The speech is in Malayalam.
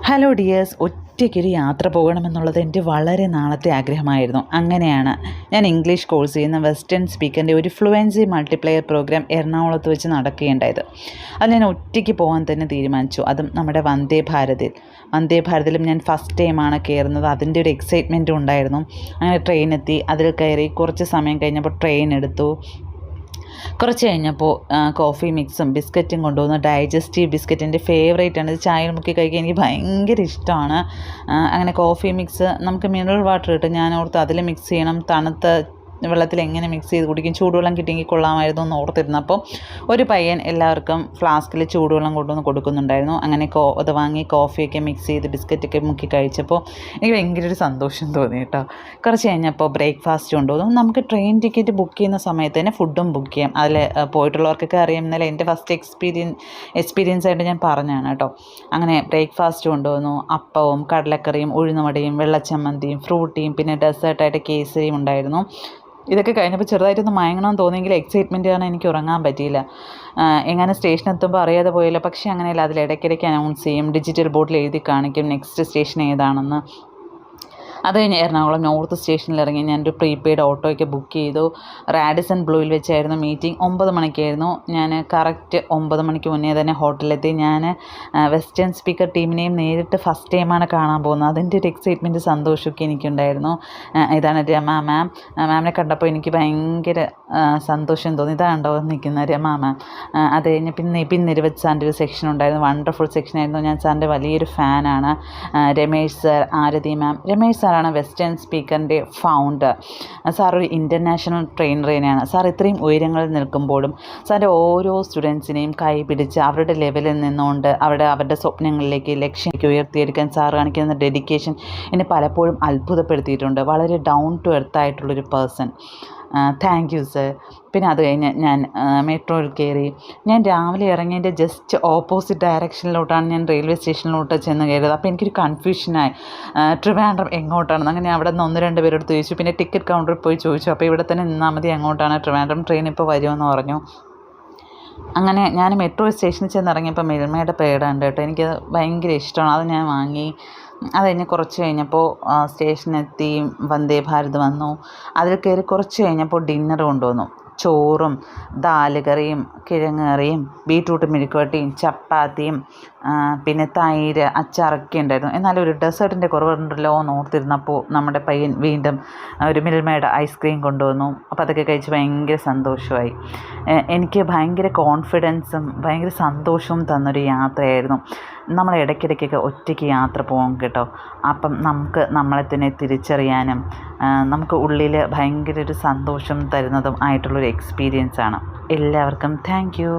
ഹലോ ഡിയേഴ്സ്, ഒറ്റയ്ക്കൊരു യാത്ര പോകണമെന്നുള്ളത് എൻ്റെ വളരെ നാളത്തെ ആഗ്രഹമായിരുന്നു. അങ്ങനെയാണ് ഞാൻ ഇംഗ്ലീഷ് കോഴ്സ് ചെയ്യുന്ന വെസ്റ്റേൺ സ്പീക്കറിൻ്റെ ഒരു ഫ്ലുവൻസി മൾട്ടിപ്ലെയർ പ്രോഗ്രാം എറണാകുളത്ത് വെച്ച് നടക്കുകയുണ്ടായത്. അത് ഞാൻ ഒറ്റയ്ക്ക് പോകാൻ തന്നെ തീരുമാനിച്ചു. അതും നമ്മുടെ വന്ദേ ഭാരതിലും ഞാൻ ഫസ്റ്റ് ടൈമാണ് കയറുന്നത്. അതിൻ്റെ ഒരു എക്സൈറ്റ്മെൻറ്റും ഉണ്ടായിരുന്നു. അങ്ങനെ ട്രെയിനെത്തി, അതിൽ കയറി കുറച്ച് സമയം കഴിഞ്ഞപ്പോൾ ട്രെയിൻ എടുത്തു. കുറച്ച് കഴിഞ്ഞപ്പോൾ കോഫി മിക്സും ബിസ്ക്കറ്റും കൊണ്ടുവന്നു. ഡൈജസ്റ്റീവ് ബിസ്ക്കറ്റ് എൻ്റെ ഫേവറേറ്റാണ്. ഇത് ചായയിൽ മുക്കി കഴിക്കാൻ എനിക്ക് ഭയങ്കര ഇഷ്ടമാണ്. അങ്ങനെ കോഫി മിക്സ്, നമുക്ക് മിനറൽ വാട്ടർ കിട്ടും. ഞാൻ ഓർത്ത് അതിൽ മിക്സ് ചെയ്യണം. തണുത്ത വെള്ളത്തിൽ എങ്ങനെ മിക്സ് ചെയ്ത് കുടിക്കും, ചൂടുവെള്ളം കിട്ടിയെങ്കിൽ കൊള്ളാമായിരുന്നു എന്ന് ഓർത്തിരുന്നപ്പോൾ ഒരു പയ്യൻ എല്ലാവർക്കും ഫ്ലാസ്കിൽ ചൂടുവെള്ളം കൊണ്ടുവന്ന് കൊടുക്കുന്നുണ്ടായിരുന്നു. അങ്ങനെ അത് വാങ്ങി കോഫിയൊക്കെ മിക്സ് ചെയ്ത് ബിസ്ക്കറ്റൊക്കെ മുക്കി കഴിച്ചപ്പോൾ എനിക്ക് ഭയങ്കര ഒരു സന്തോഷം തോന്നി കേട്ടോ. കുറച്ച് കഴിഞ്ഞപ്പോൾ ബ്രേക്ക്ഫാസ്റ്റ് കൊണ്ടുവന്നു. നമുക്ക് ട്രെയിൻ ടിക്കറ്റ് ബുക്ക് ചെയ്യുന്ന സമയത്ത് തന്നെ ഫുഡും ബുക്ക് ചെയ്യാം. അതിൽ പോയിട്ടുള്ളവർക്കൊക്കെ അറിയാം. ഇന്നലെ എൻ്റെ ഫസ്റ്റ് എക്സ്പീരിയൻസ് ആയിട്ട് ഞാൻ പറഞ്ഞതാണ് കേട്ടോ. അങ്ങനെ ബ്രേക്ക്ഫാസ്റ്റ് കൊണ്ടുവന്നു. അപ്പവും കടലക്കറിയും ഉഴുന്നുവടയും വെള്ളച്ചമ്മന്തിയും ഫ്രൂട്ടിയും പിന്നെ ഡെസേർട്ടായിട്ട് കേസരിയും ഉണ്ടായിരുന്നു. ഇതൊക്കെ കഴിഞ്ഞപ്പോൾ ചെറുതായിട്ടൊന്ന് മയങ്ങണമെന്ന് തോന്നിയെങ്കിൽ എക്സൈറ്റ്മെൻറ്റ് കാരണം എനിക്ക് ഉറങ്ങാൻ പറ്റിയില്ല. എങ്ങനെ സ്റ്റേഷനെത്തുമ്പോൾ അറിയാതെ പോയില്ല. പക്ഷേ അങ്ങനെയല്ല, അതിൽ ഇടയ്ക്കിടയ്ക്ക് അനൗൺസ് ചെയ്യും, ഡിജിറ്റൽ ബോർഡിൽ എഴുതി കാണിക്കും നെക്സ്റ്റ് സ്റ്റേഷൻ ഏതാണെന്ന്. അത് കഴിഞ്ഞ് എറണാകുളം നോർത്ത് സ്റ്റേഷനിൽ ഇറങ്ങി ഞാനൊരു പ്രീപെയ്ഡ് ഓട്ടോയൊക്കെ ബുക്ക് ചെയ്തു. റാഡിസൺ ബ്ലൂവിൽ വെച്ചായിരുന്നു മീറ്റിംഗ്. 9 മണിക്കായിരുന്നു. ഞാൻ കറക്റ്റ് 9 മണിക്ക് മുന്നേ തന്നെ ഹോട്ടലിലെത്തി. ഞാൻ വെസ്റ്റേൺ സ്പീക്കർ ടീമിനെയും നേരിട്ട് ഫസ്റ്റ് ടൈമാണ് കാണാൻ പോകുന്നത്. അതിൻ്റെ ഒരു എക്സൈറ്റ്മെൻറ്റ് സന്തോഷമൊക്കെ എനിക്കുണ്ടായിരുന്നു. ഇതാണ് രമ മാം. മാമിനെ കണ്ടപ്പോൾ എനിക്ക് ഭയങ്കര സന്തോഷം തോന്നി. ഇതാണ്ടോ നിൽക്കുന്ന രമ മാം. അത് കഴിഞ്ഞ് പിന്നെ നിരവധി സാറിൻ്റെ ഒരു സെക്ഷൻ ഉണ്ടായിരുന്നു. വണ്ടർഫുൾ സെക്ഷനായിരുന്നു. ഞാൻ സാറിൻ്റെ വലിയൊരു ഫാനാണ്. രമേശ് സാർ, ആരതി മാം. രമേശ് സാറാണ് വെസ്റ്റേൺ സ്പീക്കറിൻ്റെ ഫൗണ്ടർ. സാർ ഒരു ഇൻ്റർനാഷണൽ ട്രെയിനർ തന്നെയാണ്. സാർ ഇത്രയും ഉയരങ്ങളിൽ നിൽക്കുമ്പോഴും സാറിൻ്റെ ഓരോ സ്റ്റുഡൻസിനെയും കൈ പിടിച്ച് അവരുടെ ലെവലിൽ നിന്നുകൊണ്ട് അവരുടെ സ്വപ്നങ്ങളിലേക്ക് ലക്ഷ്യത്തിലേക്ക് ഉയർത്തിയെടുക്കാൻ സാർ കാണിക്കുന്ന ഡെഡിക്കേഷൻ എന്നെ പലപ്പോഴും അത്ഭുതപ്പെടുത്തിയിട്ടുണ്ട്. വളരെ ഡൗൺ ടു എർത്ത് ആയിട്ടുള്ളൊരു പേഴ്സൺ. Thank you sir. പിന്നെ അത് കഴിഞ്ഞ് ഞാൻ മെട്രോയിൽ കയറി. ഞാൻ രാവിലെ ഇറങ്ങിയതിൻ്റെ ജസ്റ്റ് ഓപ്പോസിറ്റ് ഡയറക്ഷനിലോട്ടാണ് ഞാൻ റെയിൽവേ സ്റ്റേഷനിലോട്ട് ചെന്ന് കയറിയത്. അപ്പോൾ എനിക്കൊരു കൺഫ്യൂഷനായി, ട്രിവാൻഡ്രം എങ്ങോട്ടാണെന്ന്. അങ്ങനെ അവിടെ നിന്ന് 1-2 പേരെടുത്ത് ചോദിച്ചു. പിന്നെ ടിക്കറ്റ് കൗണ്ടറിൽ പോയി ചോദിച്ചു. അപ്പോൾ ഇവിടെ തന്നെ നിന്നാൽ മതി, എങ്ങോട്ടാണ് ട്രിവാൻഡ്രം ട്രെയിൻ ഇപ്പോൾ വരുമെന്ന് പറഞ്ഞു. അങ്ങനെ ഞാൻ മെട്രോ സ്റ്റേഷനിൽ ചെന്നിറങ്ങിയപ്പോൾ മിൽമയുടെ പേട ഉണ്ട് കേട്ടോ. എനിക്കത് ഭയങ്കര ഇഷ്ടമാണ്. അത് ഞാൻ വാങ്ങി. അത് കഴിഞ്ഞ് കുറച്ച് കഴിഞ്ഞപ്പോൾ സ്റ്റേഷനെത്തി. വന്ദേ ഭാരത് വന്നു. അതിൽ കയറി കുറച്ച് കഴിഞ്ഞപ്പോൾ ഡിന്നർ കൊണ്ടുവന്നു. ചോറും ദാല് കറിയും കിഴങ്ങ് കറിയും ബീട്രൂട്ട് മെഴുക്കുവരട്ടിയും ചപ്പാത്തിയും പിന്നെ തൈര് അച്ചാറൊക്കെ ഉണ്ടായിരുന്നു. എന്നാലും ഒരു ഡെസേർട്ടിൻ്റെ കുറവുണ്ടല്ലോ എന്ന് ഓർത്തിരുന്നപ്പോൾ നമ്മുടെ പയ്യൻ വീണ്ടും ഒരു മിൽമയുടെ ഐസ്ക്രീം കൊണ്ടുവന്നു. അപ്പോൾ അതൊക്കെ കഴിച്ച് ഭയങ്കര സന്തോഷമായി. എനിക്ക് ഭയങ്കര കോൺഫിഡൻസും ഭയങ്കര സന്തോഷവും തന്നൊരു യാത്രയായിരുന്നു. നമ്മൾ ഇടയ്ക്കിടയ്ക്കൊക്കെ ഒറ്റയ്ക്ക് യാത്ര പോകാം കേട്ടോ. അപ്പം നമുക്ക് നമ്മളെ തന്നെ തിരിച്ചറിയാനും നമുക്ക് ഉള്ളിൽ ഭയങ്കര ഒരു സന്തോഷം തരുന്നതും ആയിട്ടുള്ളൊരു എക്സ്പീരിയൻസാണ്. എല്ലാവർക്കും താങ്ക് യു.